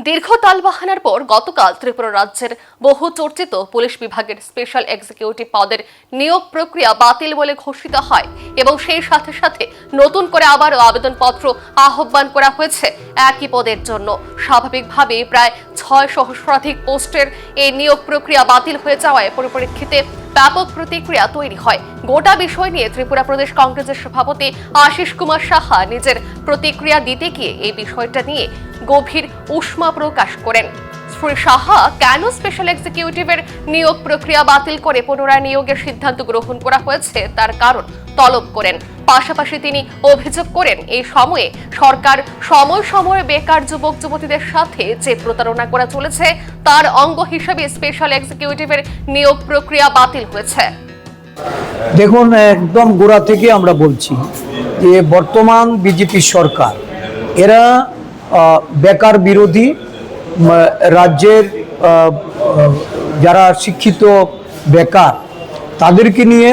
দীর্ঘ তালবাহানার পর গতকাল ত্রিপুরা রাজ্যের বহু চর্চিত পুলিশ বিভাগের স্পেশাল এক্সিকিউটিভ পদের নিয়োগ প্রক্রিয়া বাতিল বলে ঘোষিত হয় এবং সেই সাথে সাথে নতুন করে আবারও আবেদনপত্র আহ্বান করা হয়েছে একই পদের জন্য। স্বাভাবিকভাবেই প্রায় ৬ সহস্রাধিক পোস্টের এই নিয়োগ প্রক্রিয়া বাতিল হয়ে যাওয়ায় পরিপ্রেক্ষিতে ব্যাপক প্রতিক্রিয়া তৈরি হয়। গোটা বিষয় নিয়ে ত্রিপুরা প্রদেশ কংগ্রেসের সভাপতি আশিস কুমার সাহা নিজের প্রতিক্রিয়া দিতে গিয়ে এই বিষয়টা নিয়ে গভীর উষ্মা প্রকাশ করেন। শ্রী সাহা কেন স্পেশাল এক্সিকিউটিভের নিয়োগ প্রক্রিয়া বাতিল করে পুনরায় নিয়োগের সিদ্ধান্ত গ্রহণ করা হয়েছে তার কারণ তলব করেন। পাশাপাশি তিনি অভিযোগ করেন এই সময়ে সরকার সময় সময়ে বেকার যুবক যুবতীদের সাথে যে প্রতারণা করা চলেছে তার অঙ্গ হিসেবে স্পেশাল এক্সিকিউটিভের নিয়োগ প্রক্রিয়া বাতিল হয়েছে। দেখুন, একদম গোড়া থেকে আমরা বলছি যে বর্তমান বিজেপি সরকার এরা বেকার বিরোধী, রাজ্যের যারা শিক্ষিত বেকার তাদেরকে নিয়ে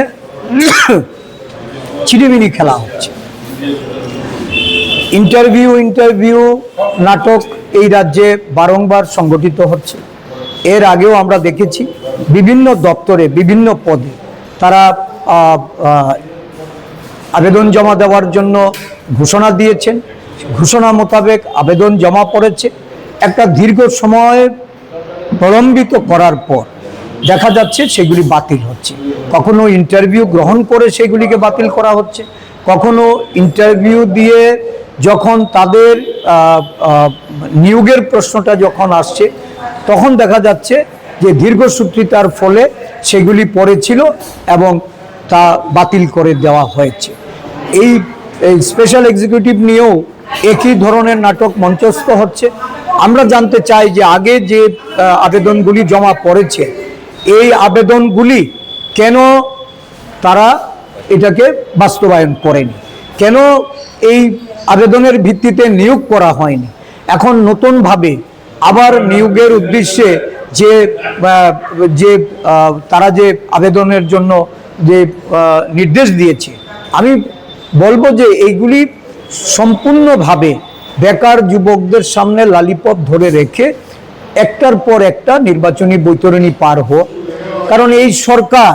চিড়িমিড়ি খেলা হচ্ছে। ইন্টারভিউ নাটক এই রাজ্যে বারংবার সংগঠিত হচ্ছে। এর আগেও আমরা দেখেছি বিভিন্ন দপ্তরে বিভিন্ন পদে তারা আবেদন জমা দেওয়ার জন্য ঘোষণা দিয়েছেন। ঘোষণা মোতাবেক আবেদন জমা পড়েছে। একটা দীর্ঘ সময় প্রলম্বিত করার পর দেখা যাচ্ছে সেগুলি বাতিল হচ্ছে। কখনো ইন্টারভিউ গ্রহণ করে সেগুলিকে বাতিল করা হচ্ছে, কখনো ইন্টারভিউ দিয়ে যখন তাদের নিয়োগের প্রশ্নটা যখন আসছে তখন দেখা যাচ্ছে যে দীর্ঘসূত্রিতার ফলে সেগুলি পড়েছিল এবং তা বাতিল করে দেওয়া হয়েছে। এই স্পেশাল এক্সিকিউটিভ নিয়েও একই ধরনের নাটক মঞ্চস্থ হচ্ছে। আমরা জানতে চাই যে আগে যে আবেদনগুলি জমা পড়েছে এই আবেদনগুলি কেন তারা এটাকে বাস্তবায়ন করেনি, কেন এই আবেদনের ভিত্তিতে নিয়োগ করা হয়নি। এখন নতুনভাবে আবার নিয়োগের উদ্দেশ্যে যে তারা যে আবেদনের জন্য যে নির্দেশ দিয়েছে, আমি বলবো যে এইগুলি সম্পূর্ণভাবে বেকার যুবকদের সামনে লালিপপ ধরে রেখে একটার পর একটা নির্বাচনী বৈতরণী পার হওয়া। কারণ এই সরকার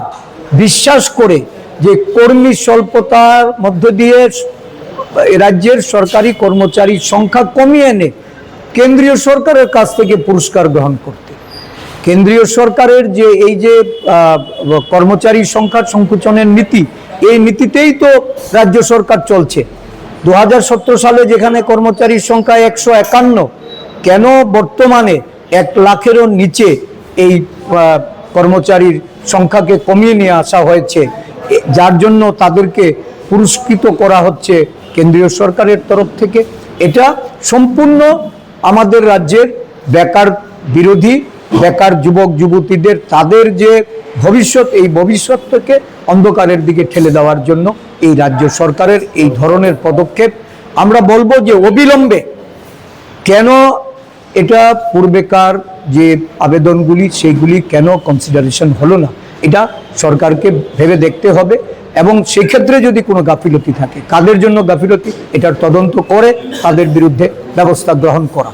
বিশ্বাস করে যে কর্মী স্বল্পতার মধ্য দিয়ে রাজ্যের সরকারি কর্মচারীর সংখ্যা কমিয়ে এনে কেন্দ্রীয় সরকারের কাছ থেকে পুরস্কার গ্রহণ করতে। কেন্দ্রীয় সরকারের যে এই যে কর্মচারী সংখ্যা সংকুচনের নীতি, এই নীতিতেই তো রাজ্য সরকার চলছে। 2017 সালে যেখানে কর্মচারীর সংখ্যা 151, কেন বর্তমানে 1 লাখেরও নিচে এই কর্মচারীর সংখ্যাকে কমিয়ে নিয়ে আসা হয়েছে, যার জন্য তাদেরকে পুরস্কৃত করা হচ্ছে কেন্দ্রীয় সরকারের তরফ থেকে। এটা সম্পূর্ণ আমাদের রাজ্যের বেকার বিরোধী, বেকার যুবক যুবতীদের তাদের যে ভবিষ্যৎ, এই ভবিষ্যৎকে অন্ধকারের দিকে ঠেলে দেওয়ার জন্য এই রাজ্য সরকারের এই ধরনের পদক্ষেপ। আমরা বলবো যে অবিলম্বে কেন এটা পূর্বেকার যে আবেদনগুলি সেইগুলি কেন কনসিডারেশন হলো না, এটা সরকারকে ভেবে দেখতে হবে এবং সেই ক্ষেত্রে যদি কোনো গাফিলতি থাকে, কাদের জন্য গাফিলতি, এটার তদন্ত করে তাদের বিরুদ্ধে ব্যবস্থা গ্রহণ করা।